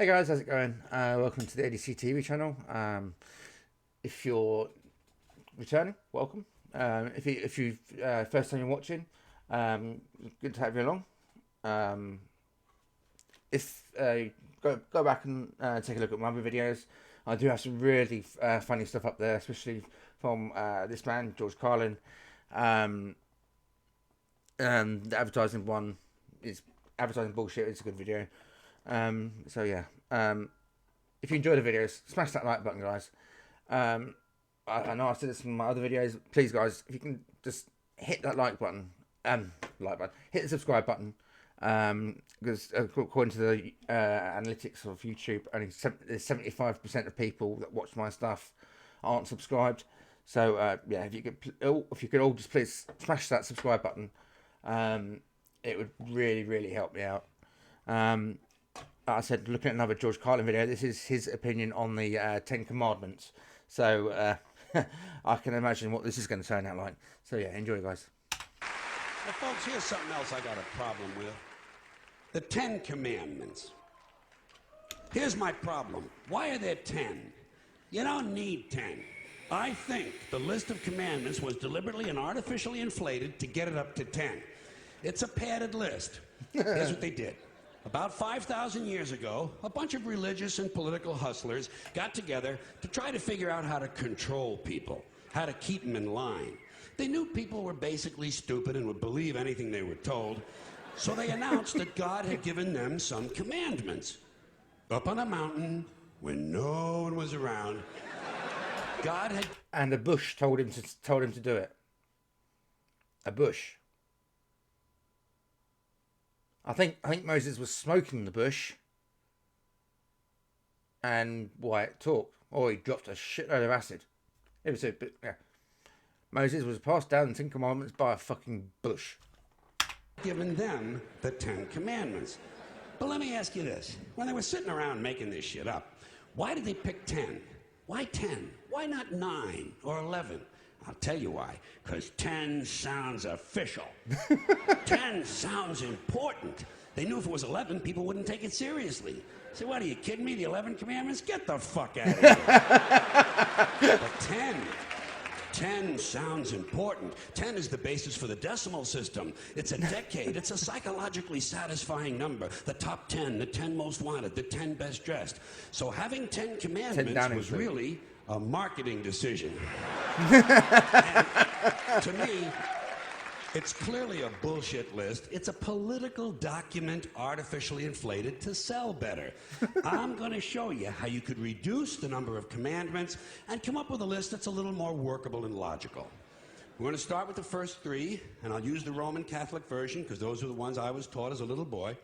Hey guys, how's it going? Welcome to the ADC TV channel. If you're returning, welcome. If you first time you're watching, good to have you along. If go back and take a look at my other videos, I do have some really funny stuff up there, especially from this man George Carlin. The advertising one is advertising bullshit. It's a good video. So yeah, if you enjoy the videos, smash that like button, guys. I know I said this in my other videos. Please, guys, if you can just hit that like button, hit the subscribe button, because according to the analytics of YouTube, only 75% of people that watch my stuff aren't subscribed. So yeah, if you could all just please smash that subscribe button, it would really help me out. I said, looking at another George Carlin video, this is his opinion on the 10 Commandments. So I can imagine what this is going to turn out like. So yeah, enjoy, guys. Well, folks, here's something else I got a problem with. The 10 Commandments. Here's my problem. Why are there 10? You don't need 10. I think the list of commandments was deliberately and artificially inflated to get it up to 10. It's a padded list. Here's what they did. About 5,000 years ago, a bunch of religious and political hustlers got together to try to figure out how to control people, how to keep them in line. They knew people were basically stupid and would believe anything they were told, so they announced that God had given them some commandments. Up on a mountain, when no one was around, God had... And a bush told him to do it. A bush. I think Moses was smoking the bush, and Wyatt talked, or he dropped a shitload of acid. It was a bit, yeah. Moses was passed down the 10 Commandments by a fucking bush. Given them the 10 Commandments. But let me ask you this: when they were sitting around making this shit up, why did they pick 10? Why 10? Why not 9 or 11? I'll tell you why. Because 10 sounds official. 10 sounds important. They knew if it was 11, people wouldn't take it seriously. Say, what, are you kidding me? The 11 Commandments? Get the fuck out of here. But 10 sounds important. 10 is the basis for the decimal system. It's a decade. It's a psychologically satisfying number. The top 10, the 10 most wanted, the 10 best dressed. So having 10 commandments was really a marketing decision. And to me, it's clearly a bullshit list. It's a political document artificially inflated to sell better. I'm going to show you how you could reduce the number of commandments and come up with a list that's a little more workable and logical. We're going to start with the first 3, and I'll use the Roman Catholic version because those are the ones I was taught as a little boy.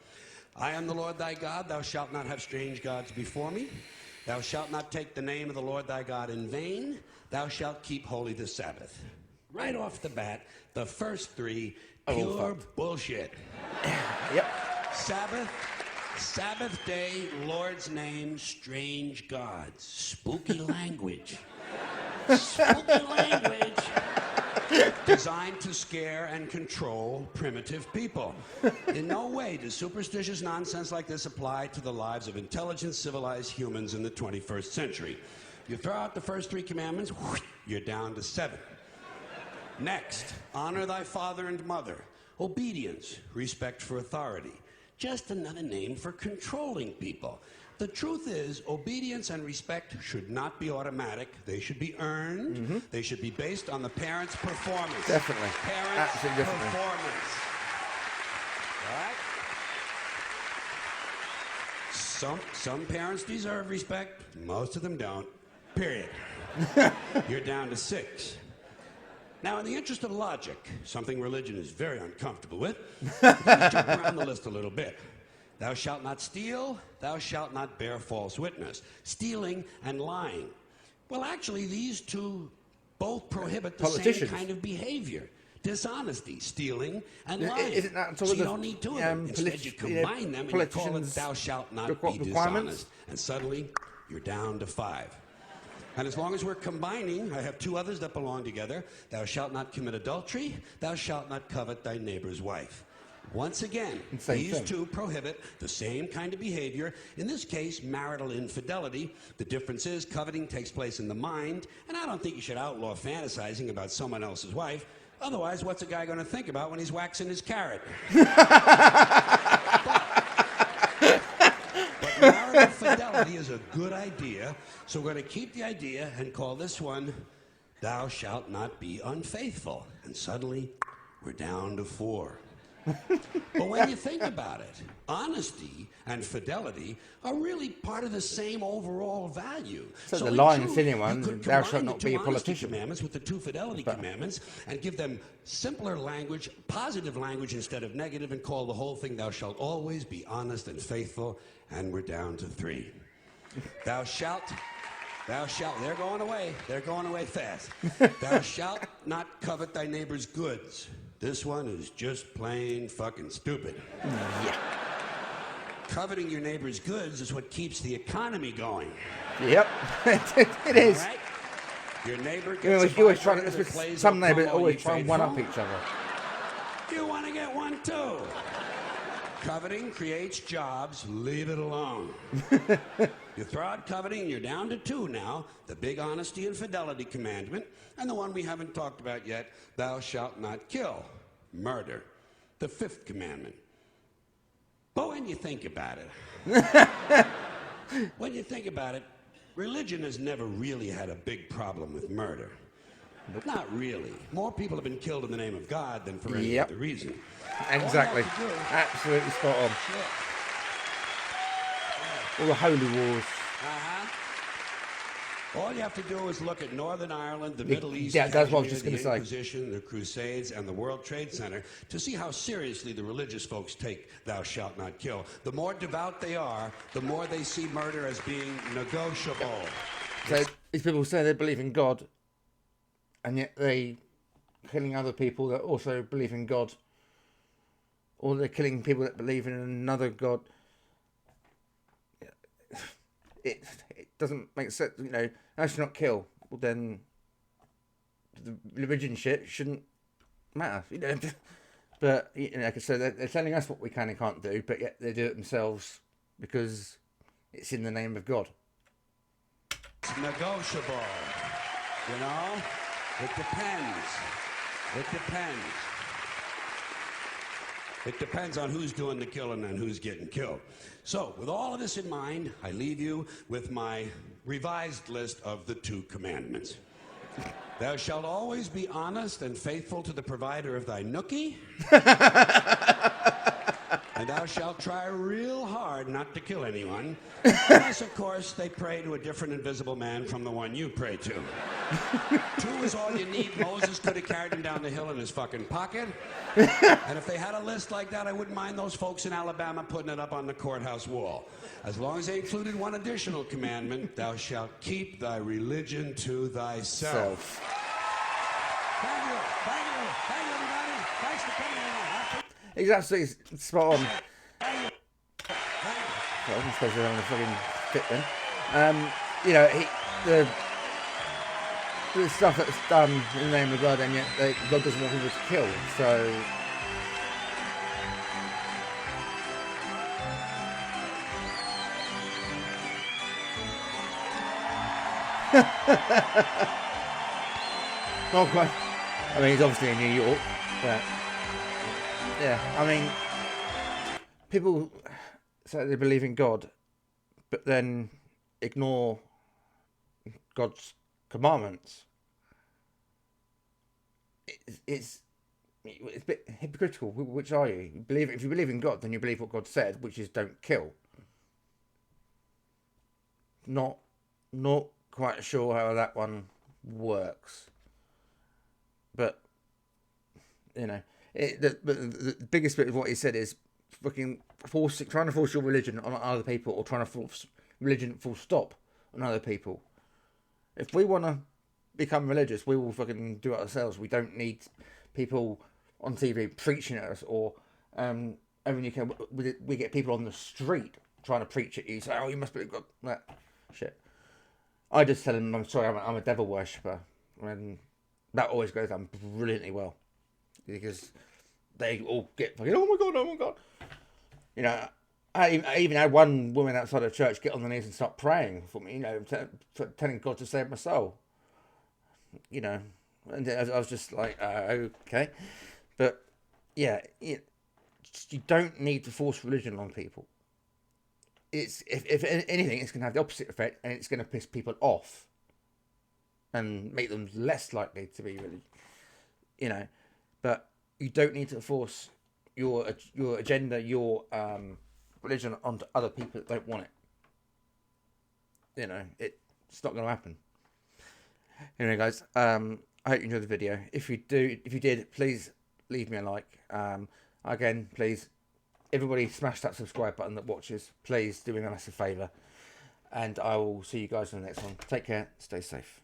I am the Lord thy God. Thou shalt not have strange gods before me. Thou shalt not take the name of the Lord thy God in vain. Thou shalt keep holy the Sabbath. Right off the bat, the first 3, pure bullshit. Yep. Sabbath day, Lord's name, strange gods. Spooky language. Spooky language. Designed to scare and control primitive people. In no way does superstitious nonsense like this apply to the lives of intelligent, civilized humans in the 21st century. You throw out the first 3 commandments, you're down to 7. Next, honor thy father and mother. Obedience, respect for authority. Just another name for controlling people. The truth is, obedience and respect should not be automatic. They should be earned. Mm-hmm. They should be based on the parent's performance. Definitely. Parents' Absolutely. performance. All right? Some parents deserve respect. Most of them don't. Period. You're down to 6. Now, in the interest of logic, something religion is very uncomfortable with, let's jump around the list a little bit. Thou shalt not steal, thou shalt not bear false witness. Stealing and lying. Well, actually, these two both prohibit the same kind of behavior. Dishonesty, stealing, and lying. Isn't that so you don't need 2 of them. Instead, you combine them and you call it thou shalt not be dishonest. And suddenly, you're down to 5. And as long as we're combining, I have 2 others that belong together. Thou shalt not commit adultery. Thou shalt not covet thy neighbor's wife. Once again, these two prohibit the same kind of behavior, in this case, marital infidelity. The difference is coveting takes place in the mind, and I don't think you should outlaw fantasizing about someone else's wife. Otherwise, what's a guy going to think about when he's waxing his carrot? But marital fidelity is a good idea, so we're going to keep the idea and call this one, Thou Shalt Not Be Unfaithful. And suddenly, we're down to 4. But when you think about it, honesty and fidelity are really part of the same overall value. So the lying and sinning one, thou shalt not be a politician. Commandments with the 2 fidelity commandments and give them simpler language, positive language instead of negative, and call the whole thing, thou shalt always be honest and faithful. And we're down to 3. Thou shalt, they're going away. They're going away fast. Thou shalt not covet thy neighbor's goods. This one is just plain fucking stupid. Yeah. Coveting your neighbor's goods is what keeps the economy going. Yep, it is. Right? Your neighbor gets some neighbors always try and one-up each other. You want to get one too. Coveting creates jobs. Leave it alone. You throw out coveting, and you're down to 2 now. The big honesty and fidelity commandment, and the one we haven't talked about yet, thou shalt not kill. Murder. The 5th commandment. But when you think about it, religion has never really had a big problem with murder. Not really. More people have been killed in the name of God than for any other reason. Exactly. Absolutely spot on. All the holy wars. All you have to do is look at Northern Ireland, the Middle East, that's what I was just going to the say. Inquisition, the Crusades, and the World Trade Center to see how seriously the religious folks take thou shalt not kill. The more devout they are, the more they see murder as being negotiable. So these people say they believe in God, and yet they killing other people that also believe in God, or they're killing people that believe in another God. It doesn't make sense, you know. I should not kill. Well, then the religion shit shouldn't matter, you know. But you know, like I said, they're telling us what we can and can't do, but yet they do it themselves because it's in the name of God. It's negotiable, you know. It depends. It depends. It depends on who's doing the killing and who's getting killed. So, with all of this in mind, I leave you with my revised list of the 2 commandments. Thou shalt always be honest and faithful to the provider of thy nookie. And thou shalt try real hard not to kill anyone. Unless, of course, they pray to a different invisible man from the one you pray to. 2 is all you need. Moses could have carried him down the hill in his fucking pocket. And if they had a list like that, I wouldn't mind those folks in Alabama putting it up on the courthouse wall. As long as they included one additional commandment, thou shalt keep thy religion to thyself. Thank you. Thank you. Thank you, everybody. Thanks for coming in. He's absolutely spot on. I wasn't supposed to have a fucking fit then. You know, the stuff that's done in the name of God, and yet God doesn't want people to kill. So not quite. I mean, he's obviously in New York, but yeah, I mean, people say they believe in God, but then ignore God's commandments. It's a bit hypocritical. Which are you? If you believe in God, then you believe what God said, which is don't kill. Not quite sure how that one works, but you know. The biggest bit of what he said is fucking trying to force your religion on other people, or trying to force religion full stop on other people. If we want to become religious, we will fucking do it ourselves. We don't need people on TV preaching at us, or we get people on the street trying to preach at you. Say, oh, you must believe God. That shit. I just tell them, I'm sorry, I'm a devil worshipper, and that always goes down brilliantly well. Because they all get fucking, oh my god. You know, I even had one woman outside of church get on the knees and start praying for me, you know, telling God to save my soul. You know, and I was just like, okay. But, yeah, you don't need to force religion on people. It's if anything, it's going to have the opposite effect, and it's going to piss people off and make them less likely to be religious. You know, but you don't need to force your agenda, your religion onto other people that don't want it. You know, it's not going to happen. Anyway, guys, I hope you enjoyed the video. If you did, please leave me a like. Again, please, everybody smash that subscribe button that watches. Please do me a massive favour. And I will see you guys in the next one. Take care. Stay safe.